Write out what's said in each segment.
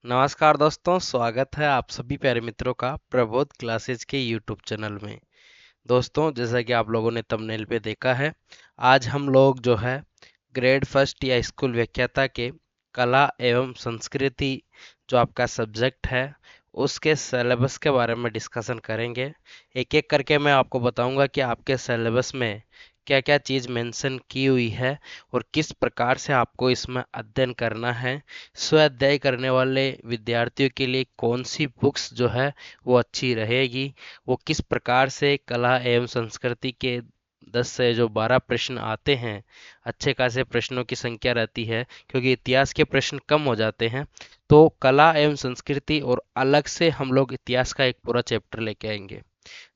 नमस्कार दोस्तों, स्वागत है आप सभी प्यारे मित्रों का प्रबोध क्लासेज के यूट्यूब चैनल में। दोस्तों, जैसा कि आप लोगों ने थंबनेल पे देखा है, आज हम लोग जो है ग्रेड फर्स्ट या स्कूल व्याख्याता के कला एवं संस्कृति जो आपका सब्जेक्ट है उसके सिलेबस के बारे में डिस्कशन करेंगे। एक एक करके मैं आपको बताऊंगा कि आपके सिलेबस में क्या क्या चीज़ मेंशन की हुई है और किस प्रकार से आपको इसमें अध्ययन करना है। स्वाध्याय करने वाले विद्यार्थियों के लिए कौन सी बुक्स जो है वो अच्छी रहेगी, वो किस प्रकार से कला एवं संस्कृति के 10 से जो 12 प्रश्न आते हैं, अच्छे खासे प्रश्नों की संख्या रहती है क्योंकि इतिहास के प्रश्न कम हो जाते हैं। तो कला एवं संस्कृति और अलग से हम लोग इतिहास का एक पूरा चैप्टर लेके आएंगे।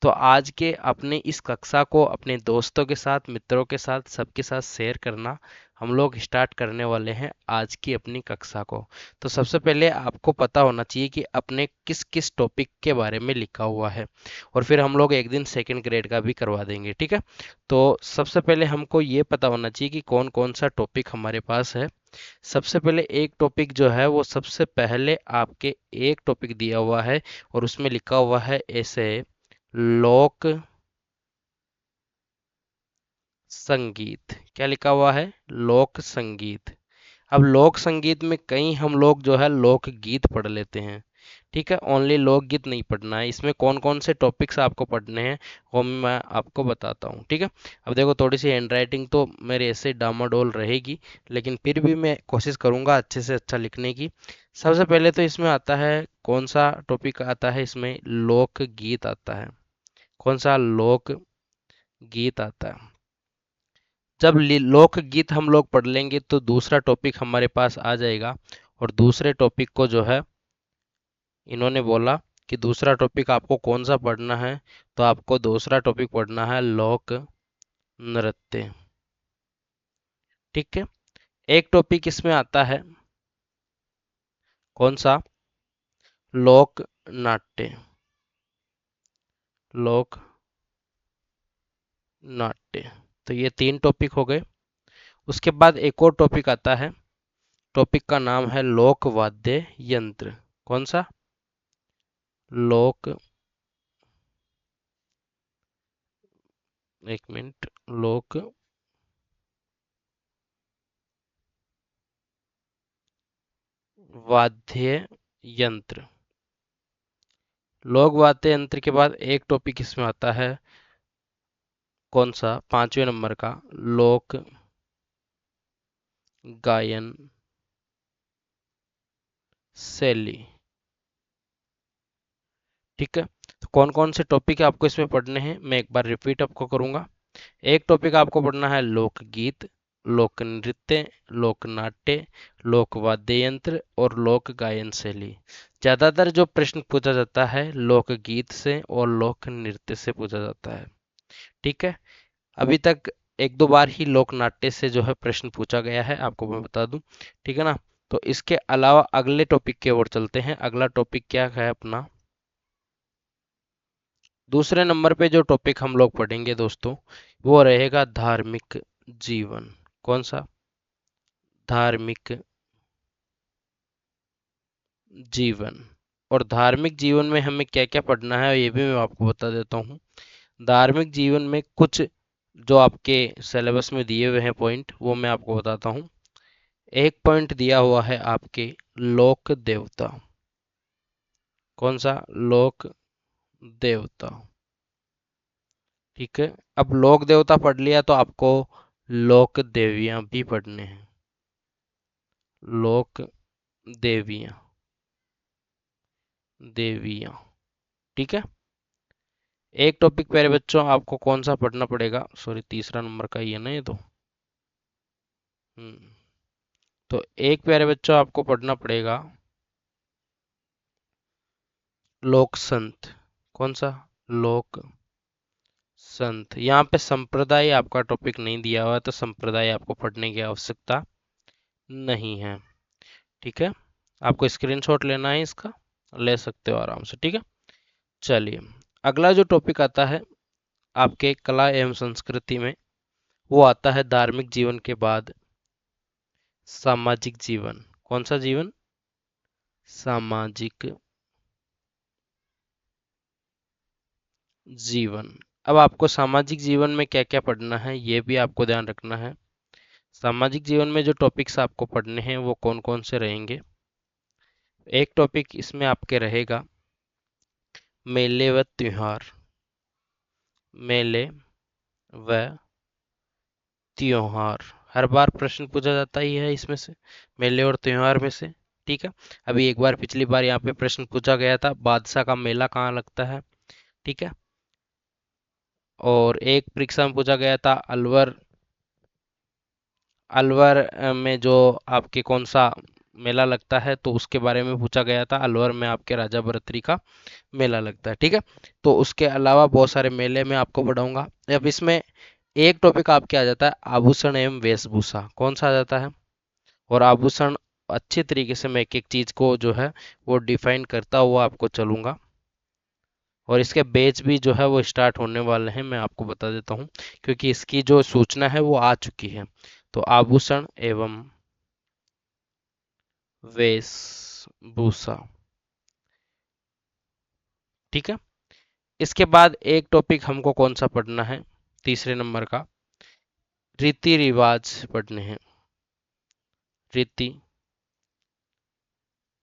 तो आज के अपने इस कक्षा को अपने दोस्तों के साथ, मित्रों के साथ, सबके साथ शेयर करना हम लोग स्टार्ट करने वाले हैं आज की अपनी कक्षा को। तो सबसे पहले आपको पता होना चाहिए कि अपने किस किस टॉपिक के बारे में लिखा हुआ है, और फिर हम लोग एक दिन सेकंड ग्रेड का भी करवा देंगे, ठीक है। तो सबसे पहले हमको ये पता होना चाहिए कि कौन कौन सा टॉपिक हमारे पास है। सबसे पहले एक टॉपिक जो है वो सबसे पहले आपके एक टॉपिक दिया हुआ है और उसमें लिखा हुआ है ऐसे: लोक संगीत। क्या लिखा हुआ है? लोक संगीत। अब लोक संगीत में कई हम लोग जो है लोक गीत पढ़ लेते हैं, ठीक है। ओनली लोकगीत नहीं पढ़ना है, इसमें कौन कौन से टॉपिक्स आपको पढ़ने हैं वो मैं आपको बताता हूँ, ठीक है। अब देखो, थोड़ी सी हैंड राइटिंग तो मेरे ऐसे डामाडोल रहेगी, लेकिन फिर भी मैं कोशिश करूंगा अच्छे से अच्छा लिखने की। सबसे पहले तो इसमें आता है, कौन सा टॉपिक आता है इसमें? लोक गीत आता है। कौन सा? लोक गीत आता है। जब लोकगीत हम लोग पढ़ लेंगे तो दूसरा टॉपिक हमारे पास आ जाएगा, और दूसरे टॉपिक को जो है इन्होंने बोला कि दूसरा टॉपिक आपको कौन सा पढ़ना है, तो आपको दूसरा टॉपिक पढ़ना है लोक नृत्य, ठीक है। एक टॉपिक इसमें आता है, कौन सा? लोक नाट्य। लोक नाट्य। तो ये तीन टॉपिक हो गए। उसके बाद एक और टॉपिक आता है, टॉपिक का नाम है लोक वाद्य यंत्र। कौन सा? लोक, एक मिनट, लोक वाद्य यंत्र। लोक वाद्य यंत्र के बाद एक टॉपिक इसमें आता है, कौन सा? 5वें नंबर का, लोक गायन शैली, ठीक है। तो कौन कौन से टॉपिक आपको इसमें पढ़ने हैं मैं एक बार रिपीट आपको करूंगा। एक टॉपिक आपको पढ़ना है लोकगीत, लोक नृत्य, लोक नाट्य, लोक वाद्य यंत्र और लोक गायन शैली। ज्यादातर जो प्रश्न पूछा जाता है लोकगीत से और लोक नृत्य से पूछा जाता है, ठीक है। अभी तक एक दो बार ही लोक नाट्य से जो है प्रश्न पूछा गया है, आपको मैं बता दूं, ठीक है ना। तो इसके अलावा अगले टॉपिक की ओर चलते हैं। अगला टॉपिक क्या है अपना? दूसरे नंबर पे जो टॉपिक हम लोग पढ़ेंगे दोस्तों, वो रहेगा धार्मिक जीवन। कौन सा? धार्मिक जीवन। और धार्मिक जीवन में हमें क्या क्या पढ़ना है ये भी मैं आपको बता देता हूँ। धार्मिक जीवन में कुछ जो आपके सिलेबस में दिए हुए हैं पॉइंट, वो मैं आपको बताता हूँ। एक पॉइंट दिया हुआ है आपके लोक देवता। कौन सा? लोक देवता, ठीक है। अब लोक देवता पढ़ लिया तो आपको लोक देवियां भी पढ़ने हैं। लोक देवियां, देवियां, ठीक है। एक टॉपिक प्यारे बच्चों आपको कौन सा पढ़ना पड़ेगा? सॉरी, तीसरा नंबर का ही है ना ये तो। हम्म। तो एक प्यारे बच्चों आपको पढ़ना पड़ेगा लोक संत। कौन सा? लोक संत। यहाँ पे संप्रदाय आपका टॉपिक नहीं दिया हुआ है, तो संप्रदाय आपको पढ़ने की आवश्यकता नहीं है, ठीक है। आपको स्क्रीनशॉट लेना है इसका, ले सकते हो आराम से, ठीक है। चलिए, अगला जो टॉपिक आता है आपके कला एवं संस्कृति में, वो आता है धार्मिक जीवन के बाद सामाजिक जीवन। कौन सा जीवन? सामाजिक जीवन। अब आपको सामाजिक जीवन में क्या क्या पढ़ना है ये भी आपको ध्यान रखना है। सामाजिक जीवन में जो टॉपिक्स आपको पढ़ने हैं वो कौन कौन से रहेंगे। एक टॉपिक इसमें आपके रहेगा मेले व त्योहार। मेले व त्योहार, हर बार प्रश्न पूछा जाता ही है इसमें से, मेले और त्योहार में से। ठीक है, अभी एक बार पिछली बार यहाँ पे प्रश्न पूछा गया था बादशाह का मेला कहाँ लगता है। ठीक है, और एक परीक्षा में पूछा गया था अलवर, अलवर में जो आपके कौन सा मेला लगता है, तो उसके बारे में पूछा गया था। अलवर में आपके राजा भरतरी का मेला लगता है। ठीक है, तो उसके अलावा बहुत सारे मेले में आपको पढ़ाऊंगा। अब इसमें एक टॉपिक आपके आ जाता है आभूषण एवं वेशभूषा, कौन सा आ जाता है। और आभूषण अच्छे तरीके से मैं एक एक चीज को जो है वो डिफाइन करता हुआ आपको चलूंगा। और इसके बैच भी जो है वो स्टार्ट होने वाले हैं, मैं आपको बता देता हूँ, क्योंकि इसकी जो सूचना है वो आ चुकी है। तो आभूषण एवं वेशभूषा। ठीक है, इसके बाद एक टॉपिक हमको कौन सा पढ़ना है, तीसरे नंबर का रीति रिवाज पढ़ने हैं। रीति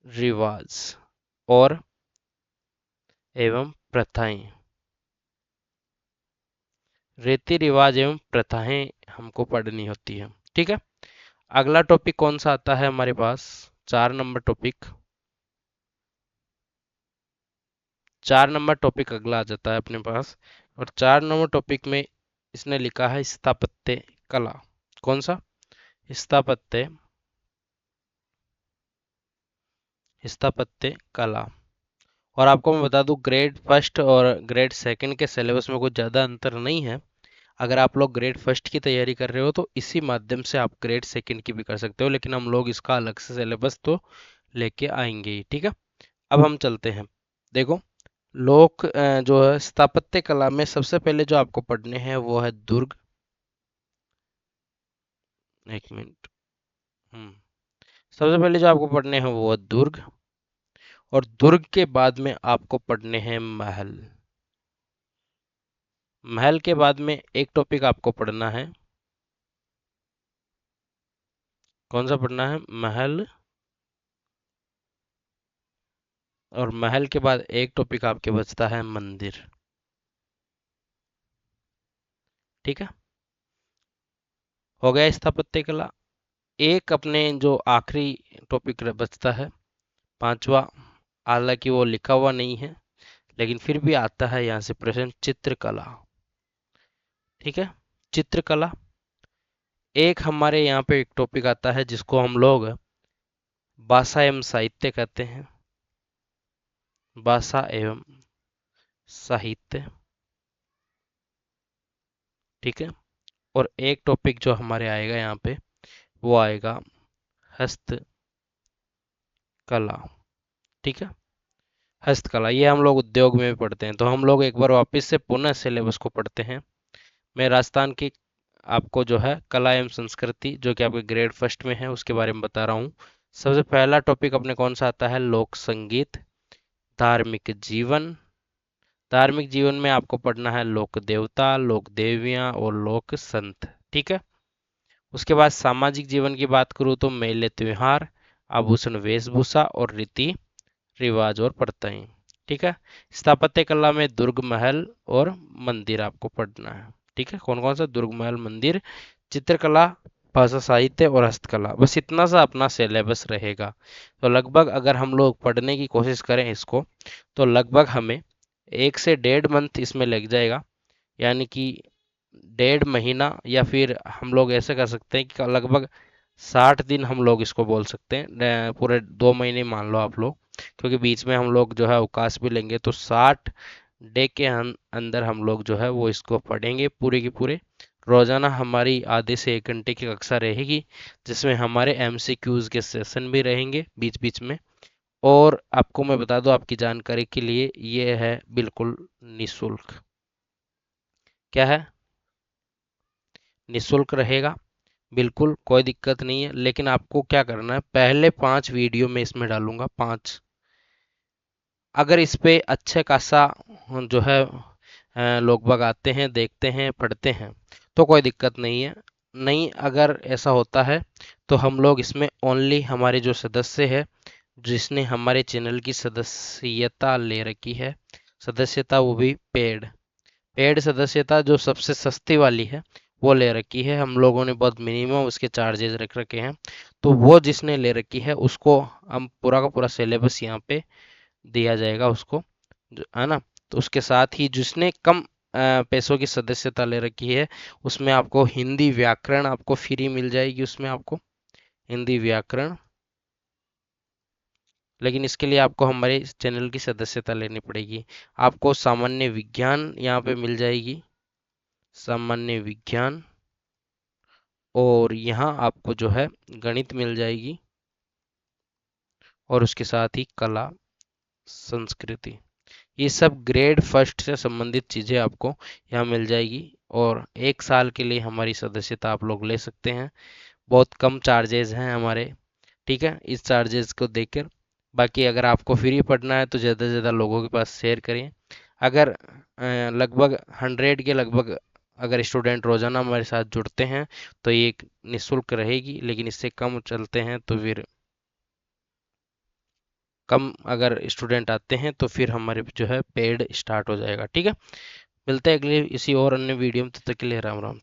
रिवाज और एवं प्रथाएं। रीति रिवाज एवं प्रथाएं हमको पढ़नी होती है। ठीक है, अगला टॉपिक कौन सा आता है हमारे पास, 4 नंबर टॉपिक। 4 नंबर टॉपिक अगला आ जाता है अपने पास। और 4 नंबर टॉपिक में इसने लिखा है स्थापत्य कला। कौन सा, स्थापत्य, स्थापत्य कला। और आपको मैं बता दूं ग्रेड फर्स्ट और ग्रेड सेकंड के सिलेबस में कुछ ज़्यादा अंतर नहीं है। अगर आप लोग ग्रेड फर्स्ट की तैयारी कर रहे हो तो इसी माध्यम से आप ग्रेड सेकंड की भी कर सकते हो, लेकिन हम लोग इसका अलग से सिलेबस तो लेके आएंगे ही। ठीक है, अब हम चलते हैं। देखो, लोक जो है स्थापत्य कला में सबसे पहले जो आपको पढ़ने हैं वो है दुर्ग। एक मिनट। सबसे पहले जो आपको पढ़ने हैं वो है दुर्ग। और दुर्ग के बाद में आपको पढ़ने हैं महल। महल के बाद में एक टॉपिक आपको पढ़ना है, कौन सा पढ़ना है, महल। और महल के बाद एक टॉपिक आपके बचता है मंदिर। ठीक है, हो गया स्थापत्य कला। एक अपने जो आखिरी टॉपिक बचता है, पांचवा, हालांकि वो लिखा हुआ नहीं है लेकिन फिर भी आता है यहाँ से प्रश्न, चित्रकला। ठीक है, चित्रकला एक हमारे यहाँ पे एक टॉपिक आता है जिसको हम लोग भाषा एवं साहित्य कहते हैं। भाषा एवं साहित्य। ठीक है, और एक टॉपिक जो हमारे आएगा यहाँ पे वो आएगा हस्तकला। ठीक है, हस्तकला ये हम लोग उद्योग में भी पढ़ते हैं। तो हम लोग एक बार वापस से पुनः सिलेबस को पढ़ते हैं। मैं राजस्थान की आपको जो है कला एवं संस्कृति जो कि आपके ग्रेड फर्स्ट में है उसके बारे में बता रहा हूँ। सबसे पहला टॉपिक अपने कौन सा आता है, लोक संगीत। धार्मिक जीवन, धार्मिक जीवन में आपको पढ़ना है लोक देवता, लोक देवियां और लोक संत। ठीक है, उसके बाद सामाजिक जीवन की बात करूँ तो मेले त्योहार, आभूषण वेशभूषा और रीति रिवाज और प्रथाएं। ठीक है, स्थापत्य कला में दुर्ग महल और मंदिर आपको पढ़ना है। ठीक है, कौन कौन सा, दुर्ग महल मंदिर, चित्रकला, भाषा साहित्य और हस्तकला, बस इतना सा अपना सिलेबस रहेगा। तो लगभग अगर हम लोग पढ़ने की कोशिश करें इसको तो लगभग हमें 1 से 1.5 मंथ इसमें लग जाएगा। यानी कि 1.5 महीना, या फिर हम लोग ऐसे कर सकते हैं कि लगभग 60 दिन हम लोग इसको बोल सकते हैं, पूरे 2 महीने मान लो आप लोग, क्योंकि बीच में हम लोग जो है अवकाश भी लेंगे। तो 60 डे के अंदर हम लोग जो है वो इसको पढ़ेंगे पूरे के पूरे। रोजाना हमारी आधे से 1 घंटे की कक्षा रहेगी जिसमें हमारे एमसीक्यूज के सेशन भी रहेंगे बीच बीच में। और आपको मैं बता दूं आपकी जानकारी के लिए, ये है बिल्कुल निशुल्क। क्या है, निशुल्क रहेगा, बिल्कुल कोई दिक्कत नहीं है। लेकिन आपको क्या करना है, पहले 5 वीडियो में इसमें डालूंगा, 5 अगर इस पे अच्छे खासा जो है लोग बाग आते हैं, देखते हैं, पढ़ते हैं तो कोई दिक्कत नहीं है। नहीं, अगर ऐसा होता है तो हम लोग इसमें ओनली हमारे जो सदस्य है, जिसने हमारे चैनल की सदस्यता ले रखी है, सदस्यता वो भी पेड पेड सदस्यता जो सबसे सस्ती वाली है वो ले रखी है हम लोगों ने, बहुत मिनिमम उसके चार्जेस रख रखे हैं। तो वो जिसने ले रखी है उसको हम पूरा का पूरा सिलेबस यहाँ पे दिया जाएगा उसको, है ना। तो उसके साथ ही जिसने कम पैसों की सदस्यता ले रखी है, उसमें आपको हिंदी व्याकरण आपको फ्री मिल जाएगी, उसमें आपको हिंदी व्याकरण। लेकिन इसके लिए आपको हमारे चैनल की सदस्यता लेनी पड़ेगी। आपको सामान्य विज्ञान यहाँ पे मिल जाएगी, सामान्य विज्ञान। और यहाँ आपको जो है गणित मिल जाएगी, और उसके साथ ही कला, संस्कृति। ये सब ग्रेड फर्स्ट से संबंधित चीज़ें आपको यहाँ मिल जाएगी। और 1 साल के लिए हमारी सदस्यता आप लोग ले सकते हैं। बहुत कम चार्जेस हैं हमारे, ठीक है। इस चार्जेस को देखकर, बाकी अगर आपको फ्री पढ़ना है तो ज़्यादा से ज़्यादा लोगों के पास शेयर करें। अगर लगभग 100 के लगभग अगर स्टूडेंट रोज़ाना हमारे साथ जुड़ते हैं तो ये एक निःशुल्क रहेगी। लेकिन इससे कम चलते हैं तो फिर, कम अगर स्टूडेंट आते हैं तो फिर हमारे जो है पेड स्टार्ट हो जाएगा, ठीक है। मिलते हैं अगले इसी और अन्य वीडियो में, तब तक के लिए राम राम।